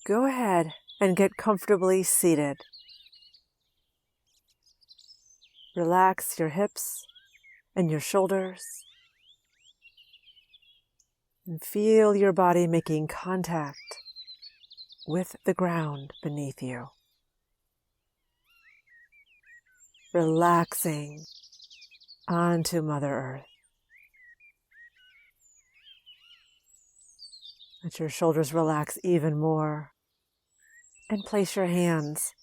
go ahead and get comfortably seated. Relax your hips and your shoulders, and feel your body making contact with the ground beneath you. Relaxing onto Mother Earth. Let your shoulders relax even more, and place your hands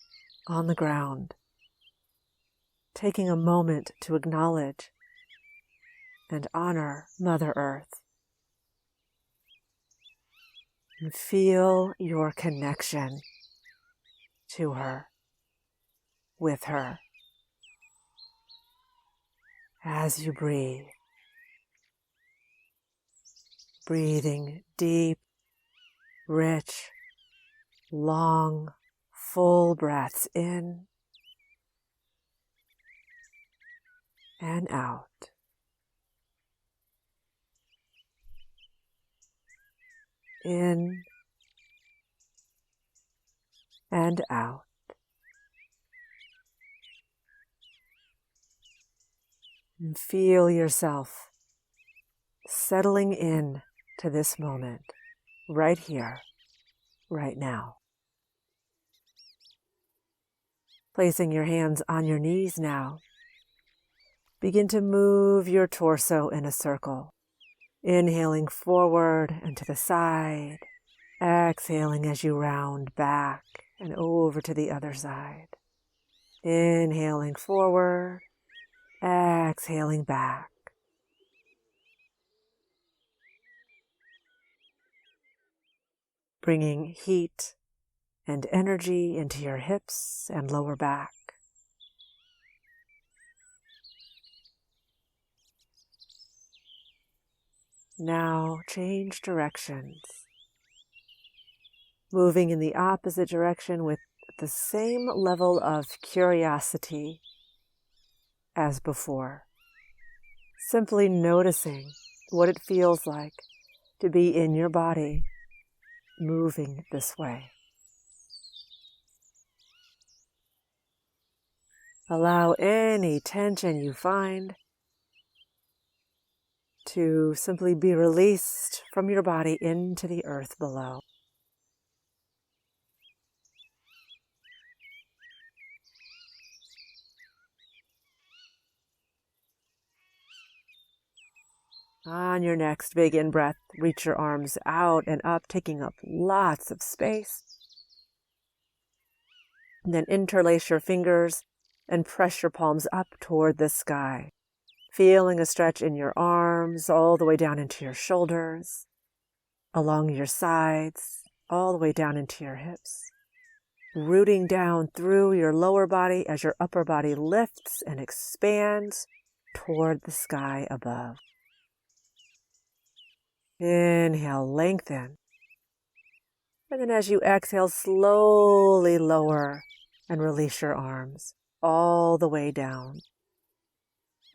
on the ground, taking a moment to acknowledge and honor Mother Earth. And feel your connection to her, with her, as you breathe. Breathing deep, rich, long, full breaths in and out. In and out. And feel yourself settling in to this moment, right here, right now. Placing your hands on your knees now, begin to move your torso in a circle. Inhaling forward and to the side, exhaling as you round back and over to the other side. Inhaling forward, exhaling back. Bringing heat and energy into your hips and lower back. Now change directions, moving in the opposite direction with the same level of curiosity as before. Simply noticing what it feels like to be in your body, moving this way. Allow any tension you find to simply be released from your body into the earth below. On your next big in-breath, reach your arms out and up, taking up lots of space. And then interlace your fingers and press your palms up toward the sky. Feeling a stretch in your arms all the way down into your shoulders, along your sides, all the way down into your hips. Rooting down through your lower body as your upper body lifts and expands toward the sky above. Inhale, lengthen. And then as you exhale, slowly lower and release your arms all the way down.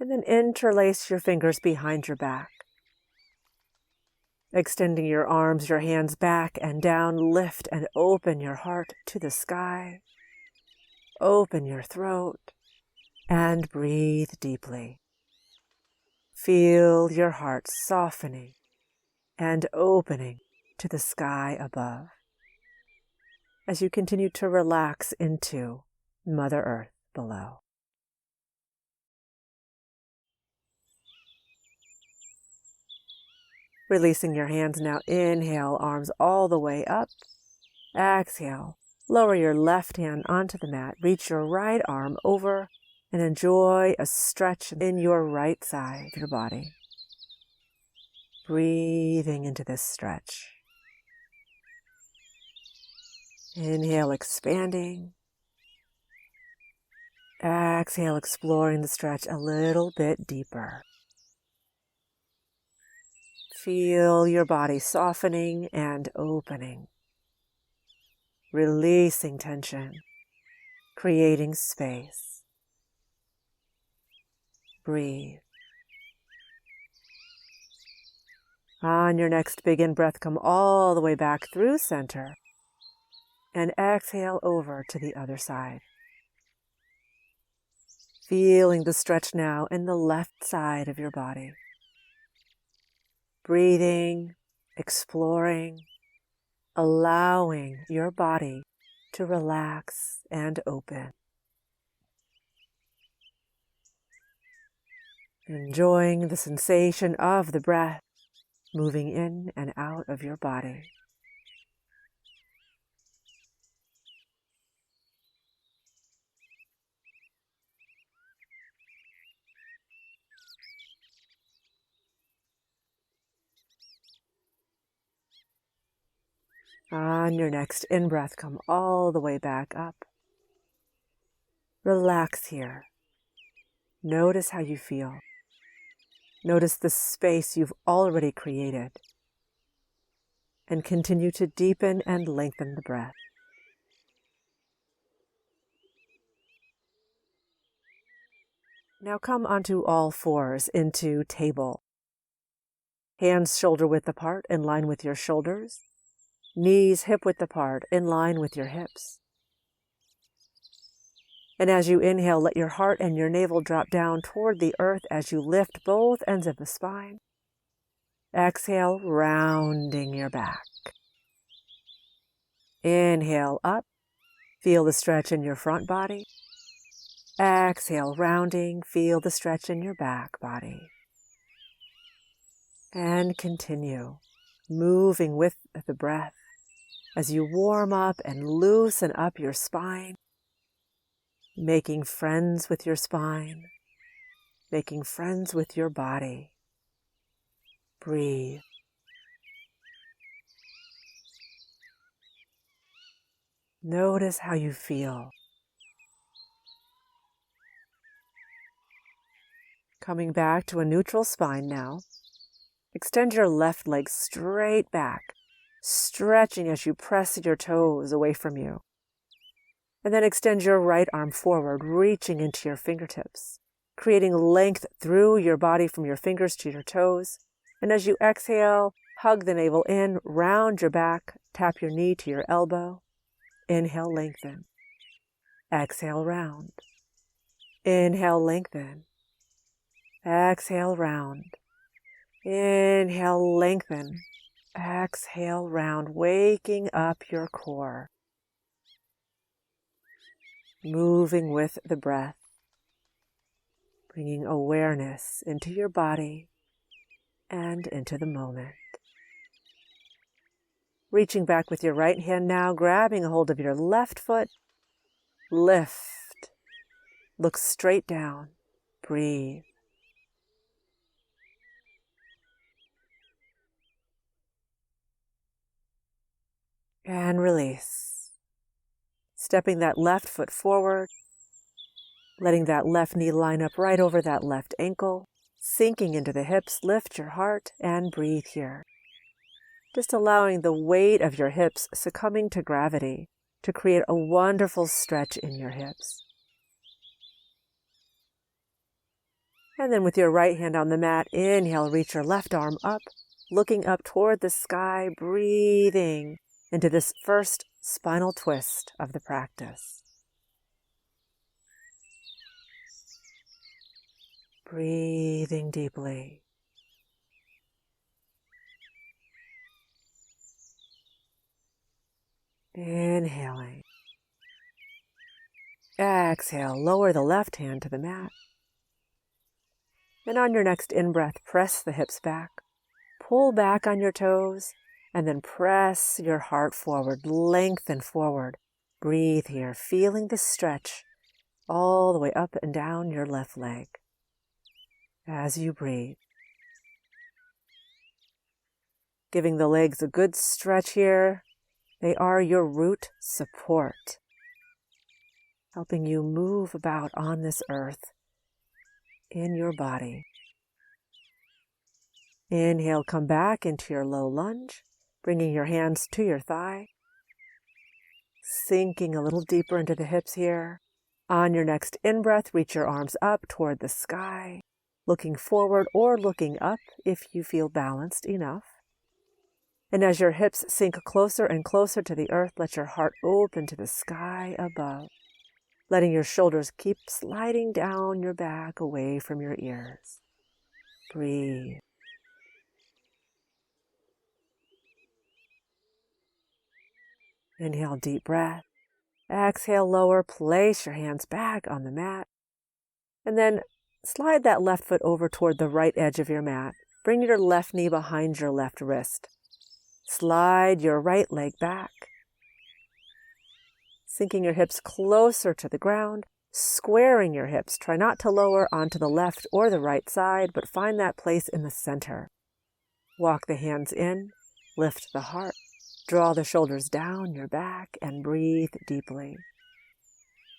And then interlace your fingers behind your back. Extending your arms, your hands back and down, lift and open your heart to the sky. Open your throat and breathe deeply. Feel your heart softening and opening to the sky above as you continue to relax into Mother Earth below. Releasing your hands now, inhale, arms all the way up. Exhale, lower your left hand onto the mat, reach your right arm over and enjoy a stretch in your right side of your body. Breathing into this stretch. Inhale, expanding. Exhale, exploring the stretch a little bit deeper. Feel your body softening and opening, releasing tension, creating space. Breathe. On your next big in-breath, come all the way back through center. and exhale over to the other side. Feeling the stretch now in the left side of your body. Breathing, exploring, allowing your body to relax and open. Enjoying the sensation of the breath moving in and out of your body. On your next in-breath, come all the way back up. Relax here. Notice how you feel. Notice the space you've already created. And continue to deepen and lengthen the breath. Now come onto all fours into table. Hands shoulder width apart in line with your shoulders. Knees hip width apart in line with your hips. And as you inhale, let your heart and your navel drop down toward the earth as you lift both ends of the spine. Exhale, rounding your back. Inhale up. Feel the stretch in your front body. Exhale, rounding. Feel the stretch in your back body. And continue moving with the breath as you warm up and loosen up your spine, making friends with your spine, making friends with your body. Breathe. Notice how you feel. Coming back to a neutral spine now. Extend your left leg straight back, stretching as you press your toes away from you. And then extend your right arm forward, reaching into your fingertips, creating length through your body from your fingers to your toes. And as you exhale, hug the navel in, round your back, tap your knee to your elbow. Inhale, lengthen. Exhale, round. Inhale, lengthen. Exhale, round. Inhale, lengthen. Exhale, round, waking up your core. Moving with the breath. Bringing awareness into your body and into the moment. Reaching back with your right hand now, grabbing a hold of your left foot. Lift. Look straight down. Breathe. And release. Stepping that left foot forward, letting that left knee line up right over that left ankle, sinking into the hips, lift your heart and breathe here. Just allowing the weight of your hips succumbing to gravity to create a wonderful stretch in your hips. And then with your right hand on the mat, inhale, reach your left arm up, looking up toward the sky, breathing into this first spinal twist of the practice. Breathing deeply. Inhaling. Exhale, lower the left hand to the mat. And on your next in-breath, press the hips back. Pull back on your toes. And then press your heart forward, lengthen forward. Breathe here, feeling the stretch all the way up and down your left leg. As you breathe. Giving the legs a good stretch here. They are your root support, helping you move about on this earth in your body. Inhale, come back into your low lunge. Bringing your hands to your thigh, sinking a little deeper into the hips here. On your next in-breath, reach your arms up toward the sky, looking forward or looking up if you feel balanced enough. And as your hips sink closer and closer to the earth, let your heart open to the sky above, letting your shoulders keep sliding down your back away from your ears. Breathe. Inhale, deep breath. Exhale, lower. Place your hands back on the mat. And then slide that left foot over toward the right edge of your mat. Bring your left knee behind your left wrist. Slide your right leg back. Sinking your hips closer to the ground, squaring your hips. Try not to lower onto the left or the right side, but find that place in the center. Walk the hands in, lift the heart. Draw the shoulders down your back and breathe deeply,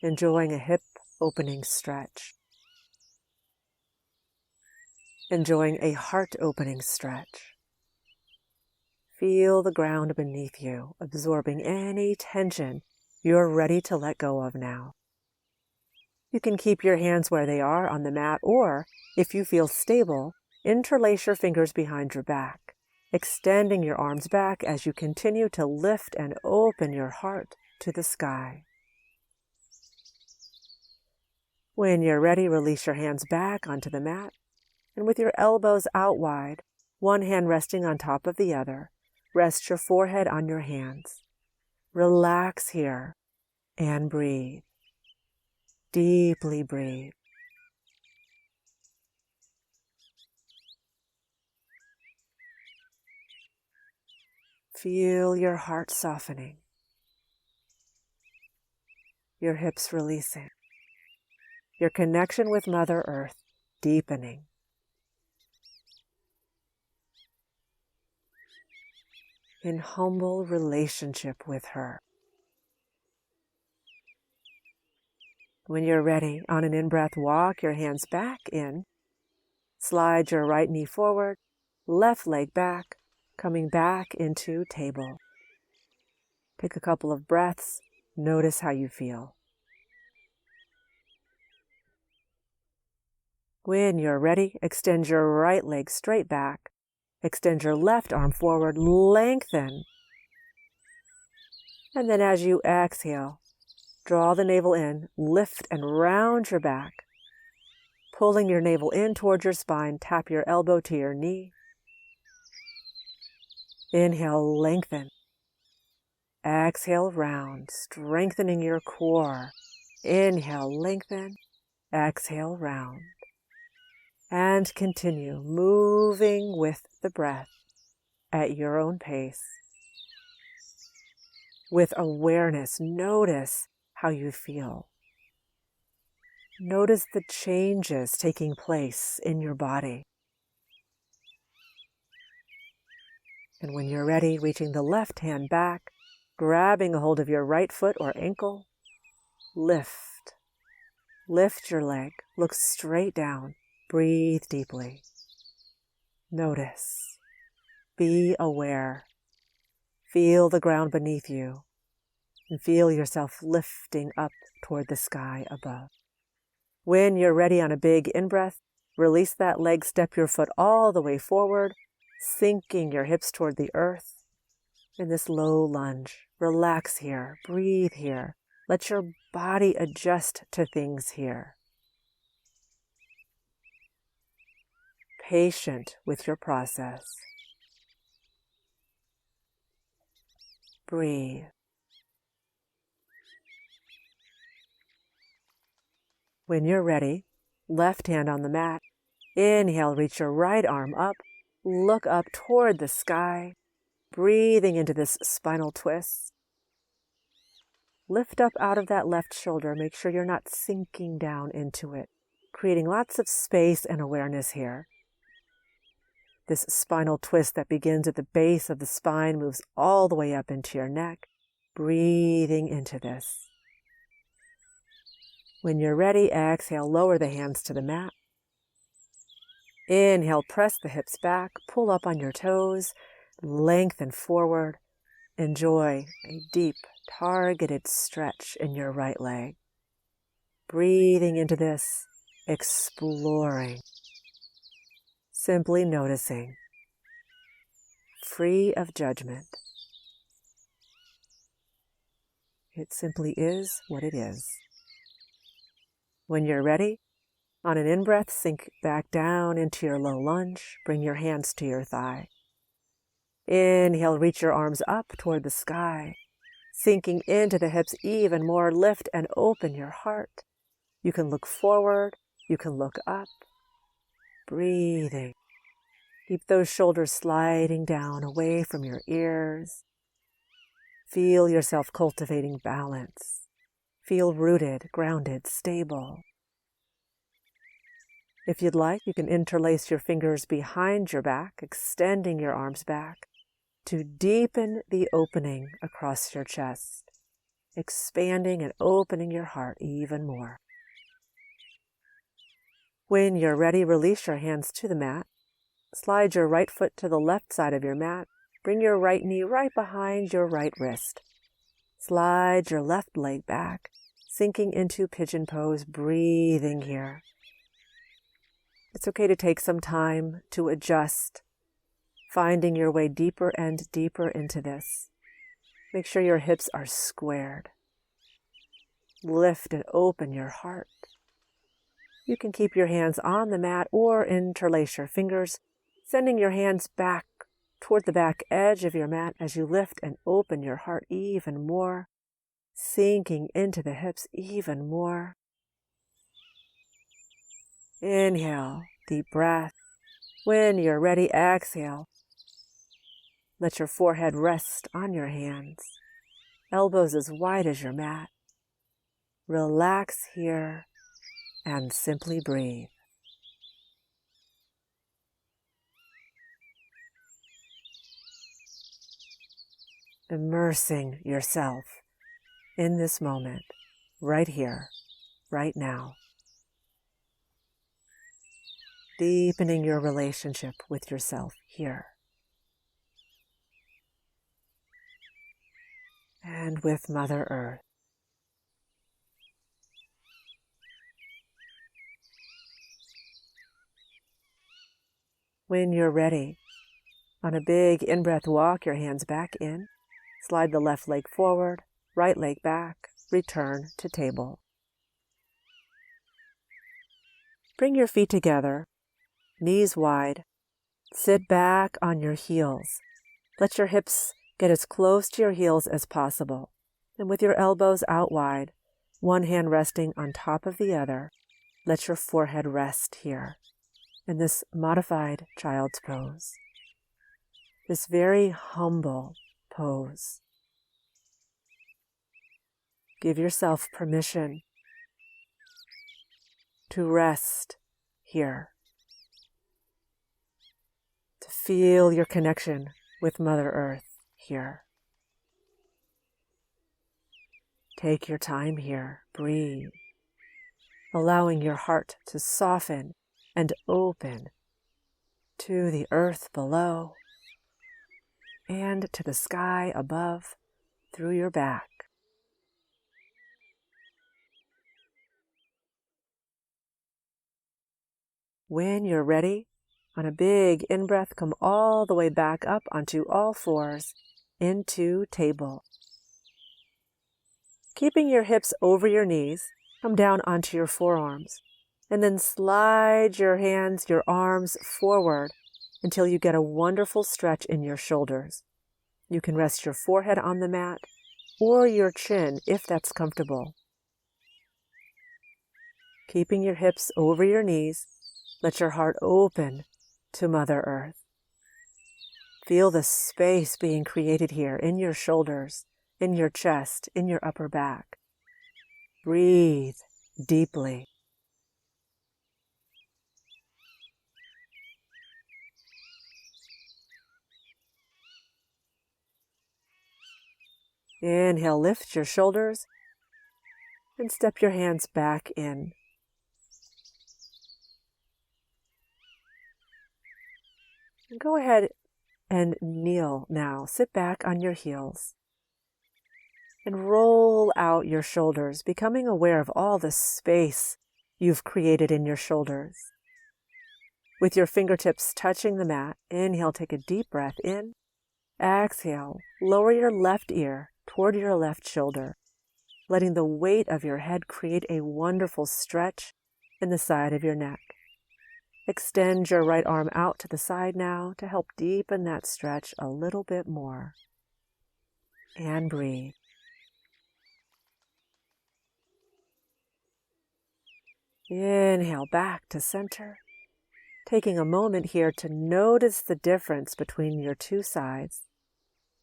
enjoying a hip opening stretch. Enjoying a heart opening stretch. Feel the ground beneath you, absorbing any tension you're ready to let go of now. You can keep your hands where they are on the mat, or, if you feel stable, interlace your fingers behind your back, extending your arms back as you continue to lift and open your heart to the sky. When you're ready, release your hands back onto the mat, and with your elbows out wide, one hand resting on top of the other, rest your forehead on your hands. Relax here and breathe. Deeply breathe. Feel your heart softening, your hips releasing, your connection with Mother Earth deepening. In humble relationship with her. When you're ready, on an in-breath, walk your hands back in. Slide your right knee forward, left leg back, coming back into table. Take a couple of breaths. Notice how you feel. When you're ready, extend your right leg straight back. Extend your left arm forward, lengthen. And then as you exhale, draw the navel in, lift and round your back. Pulling your navel in towards your spine, tap your elbow to your knee. Inhale, lengthen. Exhale, round, strengthening your core. Inhale, lengthen. Exhale, round. And continue moving with the breath at your own pace. With awareness, notice how you feel. Notice the changes taking place in your body. And when you're ready, reaching the left hand back, grabbing a hold of your right foot or ankle, lift. Lift your leg, look straight down, breathe deeply. Notice, be aware, feel the ground beneath you, and feel yourself lifting up toward the sky above. When you're ready on a big in-breath, release that leg, step your foot all the way forward, sinking your hips toward the earth. In this low lunge, relax here, breathe here. Let your body adjust to things here. Patient with your process. Breathe. When you're ready, left hand on the mat. Inhale, reach your right arm up. Look up toward the sky, breathing into this spinal twist. Lift up out of that left shoulder. Make sure you're not sinking down into it, creating lots of space and awareness here. This spinal twist that begins at the base of the spine moves all the way up into your neck, breathing into this. When you're ready, exhale, lower the hands to the mat. Inhale, press the hips back, pull up on your toes, lengthen forward. Enjoy a deep, targeted stretch in your right leg. Breathing into this, exploring, simply noticing, free of judgment. It simply is what it is. When you're ready, on an in-breath, sink back down into your low lunge. Bring your hands to your thigh. Inhale, reach your arms up toward the sky. Sinking into the hips even more, lift and open your heart. You can look forward, you can look up. Breathing. Keep those shoulders sliding down away from your ears. Feel yourself cultivating balance. Feel rooted, grounded, stable. If you'd like, you can interlace your fingers behind your back, extending your arms back to deepen the opening across your chest, expanding and opening your heart even more. When you're ready, release your hands to the mat. Slide your right foot to the left side of your mat. Bring your right knee right behind your right wrist. Slide your left leg back, sinking into pigeon pose, breathing here. It's okay to take some time to adjust, finding your way deeper and deeper into this. Make sure your hips are squared. Lift and open your heart. You can keep your hands on the mat or interlace your fingers, sending your hands back toward the back edge of your mat as you lift and open your heart even more, sinking into the hips even more. Inhale, deep breath. When you're ready, exhale. Let your forehead rest on your hands, elbows as wide as your mat. Relax here and simply breathe. Immersing yourself in this moment, right here, right now. Deepening your relationship with yourself here. And with Mother Earth. When you're ready, on a big in-breath, walk your hands back in. Slide the left leg forward, right leg back, return to table. Bring your feet together, knees wide. Sit back on your heels. Let your hips get as close to your heels as possible. And with your elbows out wide, one hand resting on top of the other, let your forehead rest here in this modified child's pose. This very humble pose. Give yourself permission to rest here, to feel your connection with Mother Earth here. Take your time here, breathe, allowing your heart to soften and open to the earth below and to the sky above through your back. When you're ready, on a big in-breath, come all the way back up onto all fours into table. Keeping your hips over your knees, come down onto your forearms, and then slide your hands, your arms forward until you get a wonderful stretch in your shoulders. You can rest your forehead on the mat or your chin if that's comfortable. Keeping your hips over your knees, let your heart open to Mother Earth. Feel the space being created here in your shoulders, in your chest, in your upper back. Breathe deeply. Inhale, lift your shoulders and step your hands back in. And go ahead and kneel now. Sit back on your heels and roll out your shoulders, becoming aware of all the space you've created in your shoulders. With your fingertips touching the mat, inhale, take a deep breath in. Exhale, lower your left ear toward your left shoulder, letting the weight of your head create a wonderful stretch in the side of your neck. Extend your right arm out to the side now to help deepen that stretch a little bit more. And breathe. Inhale back to center, taking a moment here to notice the difference between your two sides,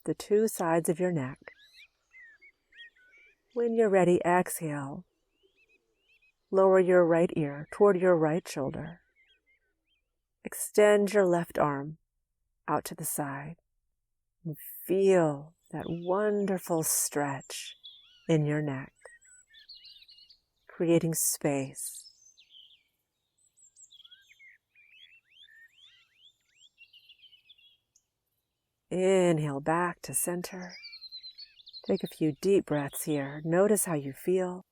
the two sides of your neck. When you're ready, exhale. Lower your right ear toward your right shoulder. Extend your left arm out to the side and feel that wonderful stretch in your neck, creating space. Inhale back to center. Take a few deep breaths here. Notice how you feel.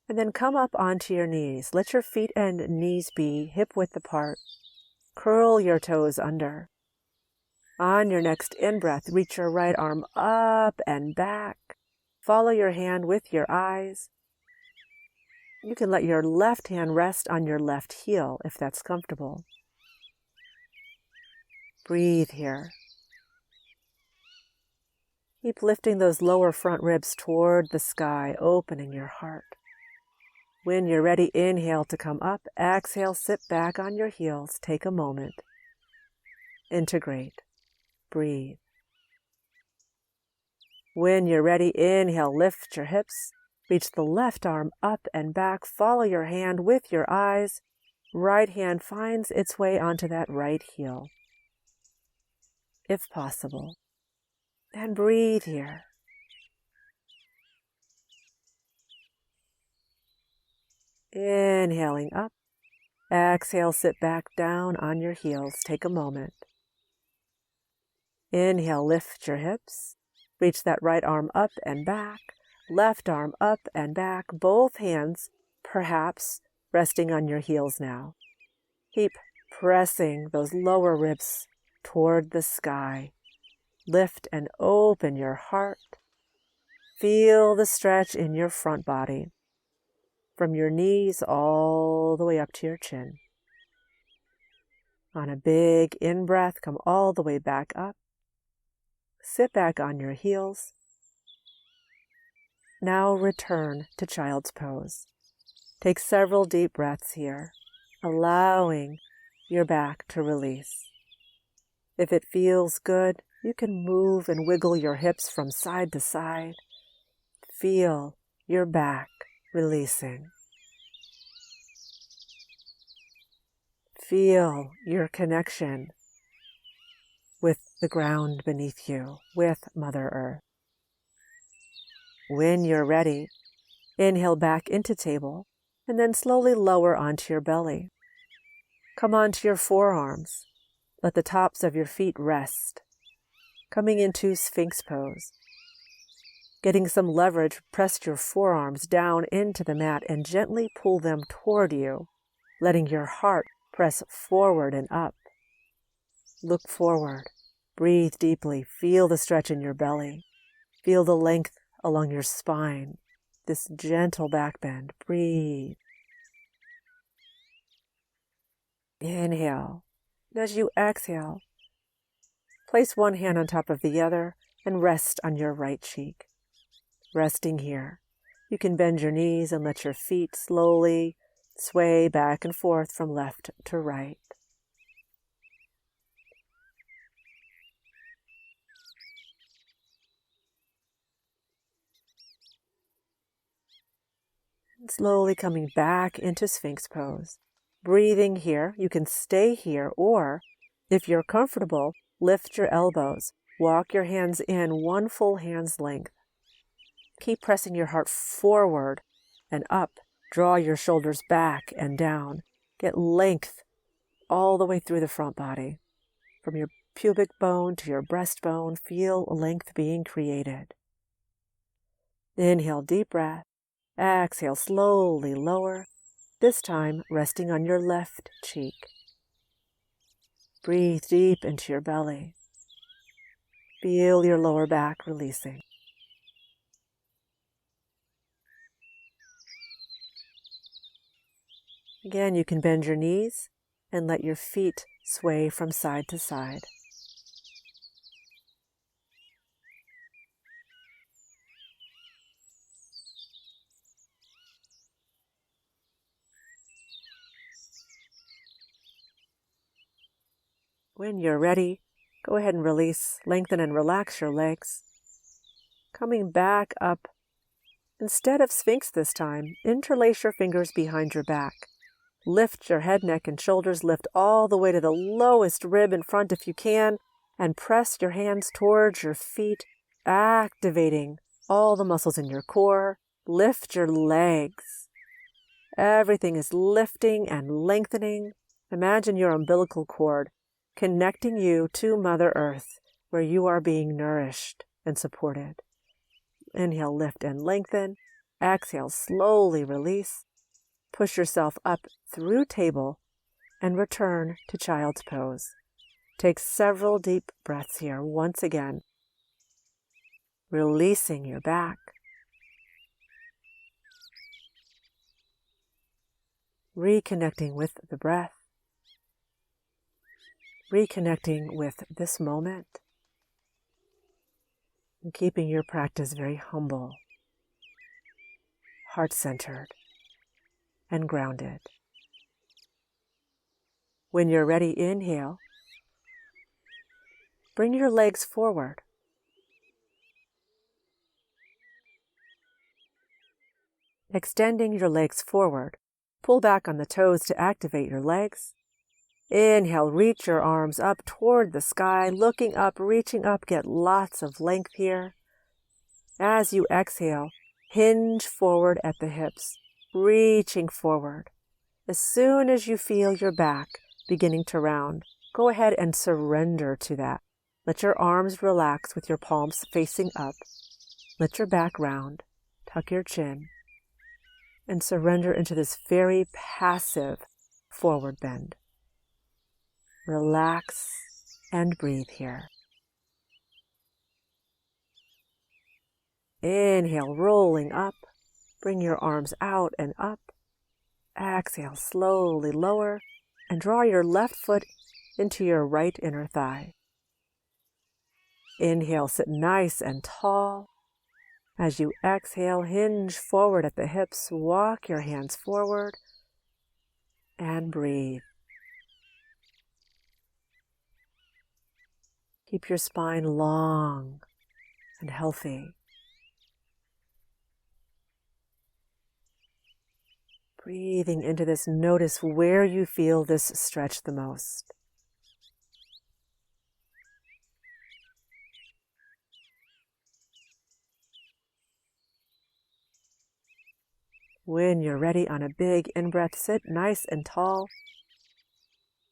And then come up onto your knees. Let your feet and knees be hip-width apart. Curl your toes under. On your next in-breath, reach your right arm up and back. Follow your hand with your eyes. You can let your left hand rest on your left heel if that's comfortable. Breathe here. Keep lifting those lower front ribs toward the sky, opening your heart. When you're ready, inhale to come up. Exhale, sit back on your heels. Take a moment. Integrate. Breathe. When you're ready, inhale, lift your hips. Reach the left arm up and back. Follow your hand with your eyes. Right hand finds its way onto that right heel, if possible. And breathe here. Inhaling up. Exhale, sit back down on your heels. Take a moment. Inhale, lift your hips. Reach that right arm up and back. Left arm up and back. Both hands, perhaps, resting on your heels now. Keep pressing those lower ribs toward the sky. Lift and open your heart. Feel the stretch in your front body, from your knees all the way up to your chin. On a big in-breath, come all the way back up. Sit back on your heels. Now return to child's pose. Take several deep breaths here, allowing your back to release. If it feels good, you can move and wiggle your hips from side to side. Feel your back releasing. Feel your connection with the ground beneath you, with Mother Earth. When you're ready, inhale back into table and then slowly lower onto your belly. Come onto your forearms. Let the tops of your feet rest. Coming into Sphinx pose. Getting some leverage, press your forearms down into the mat and gently pull them toward you, letting your heart press forward and up. Look forward. Breathe deeply. Feel the stretch in your belly. Feel the length along your spine. This gentle back bend. Breathe. Inhale. And as you exhale, place one hand on top of the other and rest on your right cheek. Resting here, you can bend your knees and let your feet slowly sway back and forth from left to right. And slowly coming back into Sphinx pose. Breathing here, you can stay here, or if you're comfortable, lift your elbows. Walk your hands in one full hand's length. Keep pressing your heart forward and up. Draw your shoulders back and down. Get length all the way through the front body. From your pubic bone to your breastbone, feel length being created. Inhale, deep breath. Exhale, slowly lower. This time, resting on your left cheek. Breathe deep into your belly. Feel your lower back releasing. Again, you can bend your knees and let your feet sway from side to side. When you're ready, go ahead and release, lengthen and relax your legs. Coming back up, instead of Sphinx this time, interlace your fingers behind your back. Lift your head, neck, and shoulders. Lift all the way to the lowest rib in front if you can, and press your hands towards your feet, activating all the muscles in your core. Lift your legs. Everything is lifting and lengthening. Imagine your umbilical cord connecting you to Mother Earth, where you are being nourished and supported. Inhale, lift and lengthen. Exhale, slowly release. Push yourself up through table and return to child's pose. Take several deep breaths here once again, releasing your back. Reconnecting with the breath. Reconnecting with this moment. And keeping your practice very humble, heart-centered, and grounded. When you're ready, inhale. Bring your legs forward. Extending your legs forward, pull back on the toes to activate your legs. Inhale, reach your arms up toward the sky, looking up, reaching up, get lots of length here. As you exhale, hinge forward at the hips, reaching forward. As soon as you feel your back beginning to round, go ahead and surrender to that. Let your arms relax with your palms facing up. Let your back round, tuck your chin, and surrender into this very passive forward bend. Relax and breathe here. Inhale, rolling up. Bring your arms out and up. Exhale, slowly lower, and draw your left foot into your right inner thigh. Inhale, sit nice and tall. As you exhale, hinge forward at the hips, walk your hands forward, and breathe. Keep your spine long and healthy. Breathing into this, notice where you feel this stretch the most. When you're ready, on a big in-breath, sit nice and tall.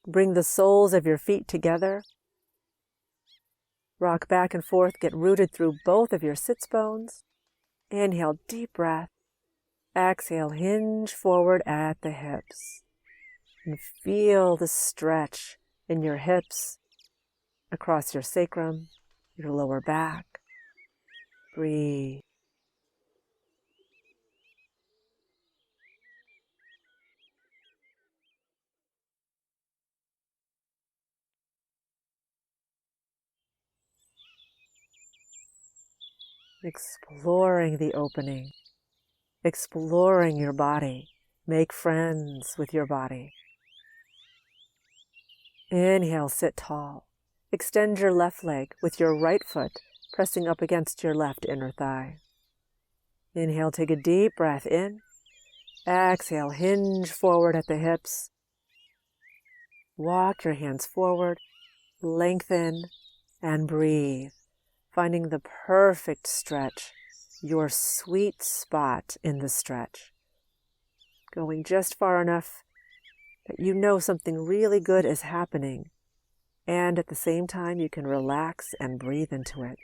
Bring the soles of your feet together. Rock back and forth, get rooted through both of your sits bones. Inhale, deep breath. Exhale, hinge forward at the hips. And feel the stretch in your hips, across your sacrum, your lower back. Breathe. Exploring the opening, exploring your body. Make friends with your body. Inhale, sit tall. Extend your left leg with your right foot pressing up against your left inner thigh. Inhale, take a deep breath in. Exhale, hinge forward at the hips. Walk your hands forward, lengthen, and breathe, finding the perfect stretch, your sweet spot in the stretch. Going just far enough that you know something really good is happening, and at the same time you can relax and breathe into it.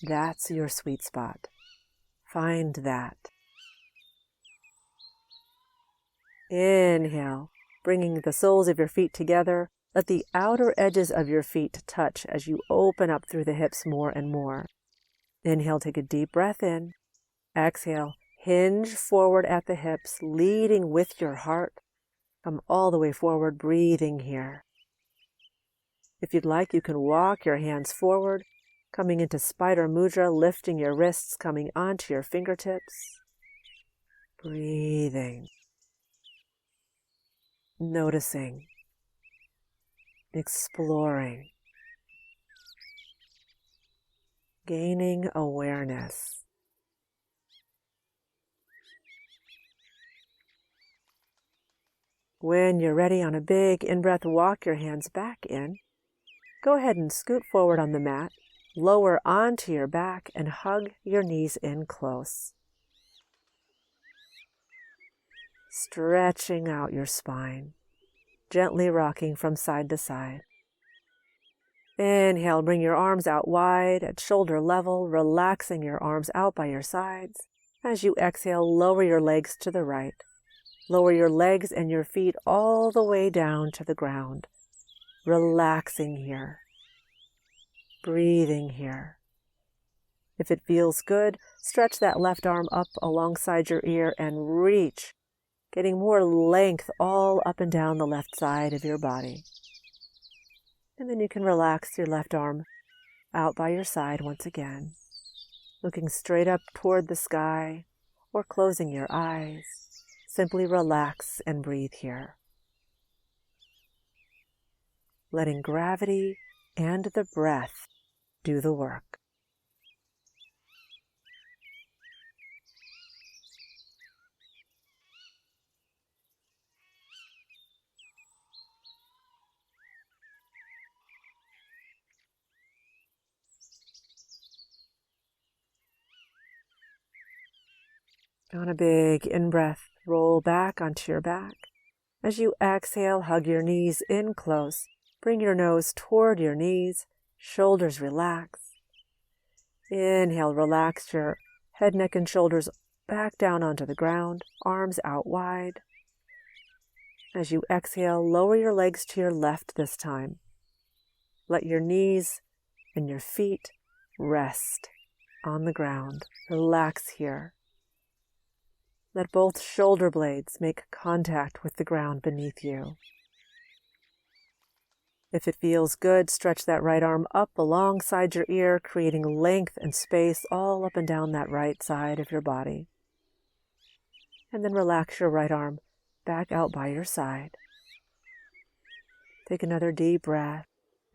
That's your sweet spot. Find that. Inhale, bringing the soles of your feet together, Let the outer edges of your feet touch as you open up through the hips more and more. Inhale, take a deep breath in. Exhale, hinge forward at the hips, leading with your heart. Come all the way forward, breathing here. If you'd like, you can walk your hands forward, coming into Spider Mudra, lifting your wrists, coming onto your fingertips. Breathing. Noticing. Exploring. Gaining awareness. When you're ready, on a big in-breath, walk your hands back in. Go ahead and scoot forward on the mat, lower onto your back, and hug your knees in close. Stretching out your spine, gently rocking from side to side. Inhale, bring your arms out wide at shoulder level, relaxing your arms out by your sides. As you exhale, lower your legs to the right. Lower your legs and your feet all the way down to the ground. Relaxing here. Breathing here. If it feels good, stretch that left arm up alongside your ear and reach, getting more length all up and down the left side of your body. And then you can relax your left arm out by your side once again, looking straight up toward the sky or closing your eyes. Simply relax and breathe here. Letting gravity and the breath do the work. On a big in-breath, roll back onto your back. As you exhale, hug your knees in close. Bring your nose toward your knees, shoulders relax. Inhale, relax your head, neck, and shoulders back down onto the ground, arms out wide. As you exhale, lower your legs to your left this time. Let your knees and your feet rest on the ground. Relax here. Let both shoulder blades make contact with the ground beneath you. If it feels good, stretch that right arm up alongside your ear, creating length and space all up and down that right side of your body. And then relax your right arm back out by your side. Take another deep breath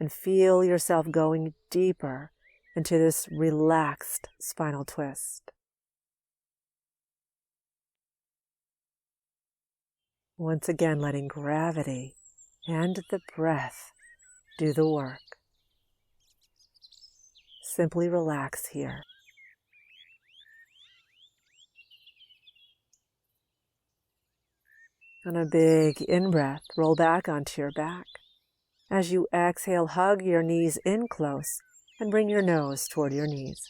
and feel yourself going deeper into this relaxed spinal twist. Once again, letting gravity and the breath do the work. Simply relax here. On a big in-breath, roll back onto your back. As you exhale, hug your knees in close and bring your nose toward your knees.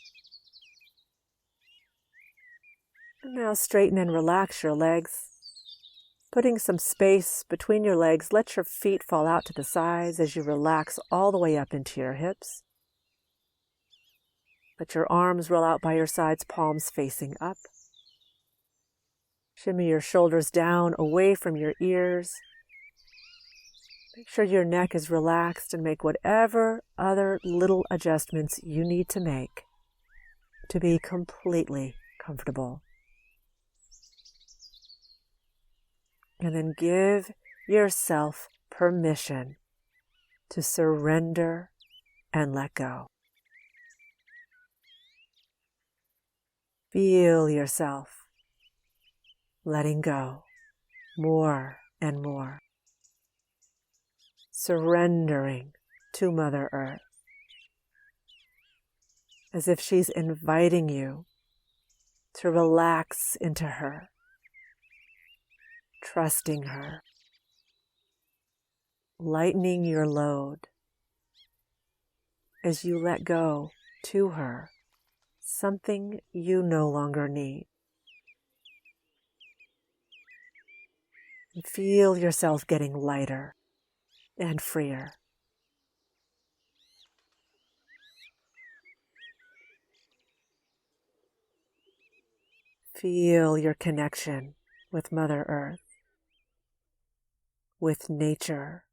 And now straighten and relax your legs. Putting some space between your legs, let your feet fall out to the sides as you relax all the way up into your hips. Let your arms roll out by your sides, palms facing up. Shimmy your shoulders down away from your ears. Make sure your neck is relaxed and make whatever other little adjustments you need to make to be completely comfortable. And then give yourself permission to surrender and let go. Feel yourself letting go more and more. Surrendering to Mother Earth, as if she's inviting you to relax into her. Trusting her, lightening your load as you let go to her something you no longer need. And feel yourself getting lighter and freer. Feel your connection with Mother Earth, with nature,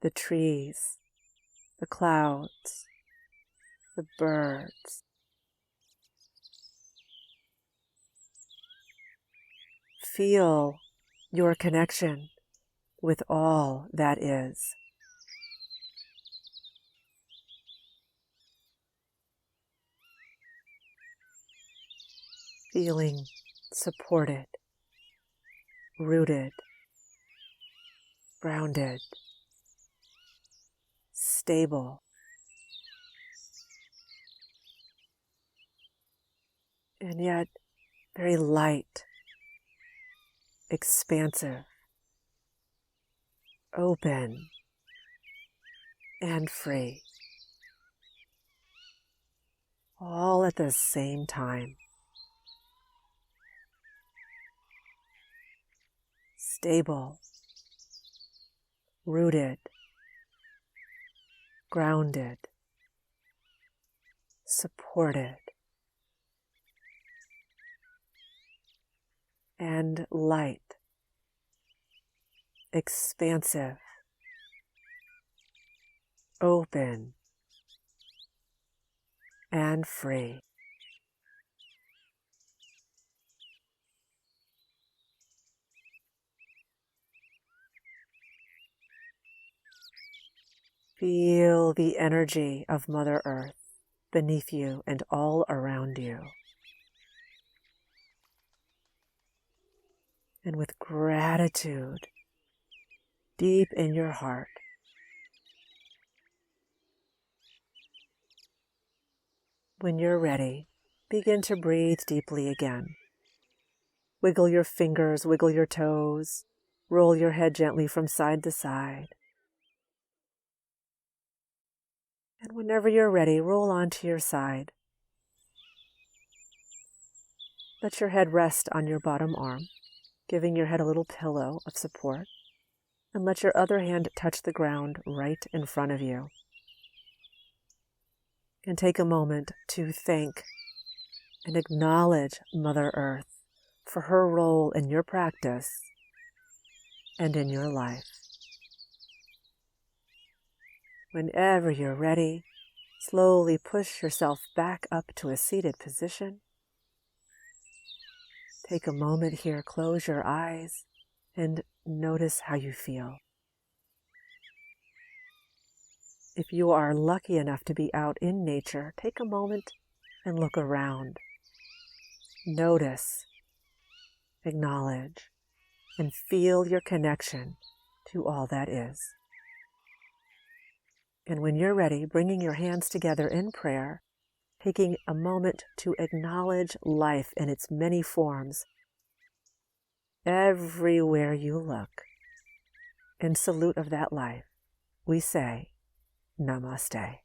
the trees, the clouds, the birds. Feel your connection with all that is. Feeling supported, rooted, grounded, stable, and yet very light, expansive, open, and free, all at the same time. Stable, rooted, grounded, supported, and light, expansive, open, and free. Feel the energy of Mother Earth beneath you and all around you. And with gratitude deep in your heart, when you're ready, begin to breathe deeply again. Wiggle your fingers, wiggle your toes, roll your head gently from side to side. And whenever you're ready, roll onto your side. Let your head rest on your bottom arm, giving your head a little pillow of support. And let your other hand touch the ground right in front of you. And take a moment to thank and acknowledge Mother Earth for her role in your practice and in your life. Whenever you're ready, slowly push yourself back up to a seated position. Take a moment here, close your eyes, and notice how you feel. If you are lucky enough to be out in nature, take a moment and look around. Notice, acknowledge, and feel your connection to all that is. And when you're ready, bringing your hands together in prayer, taking a moment to acknowledge life in its many forms, everywhere you look, in salute of that life, we say, Namaste.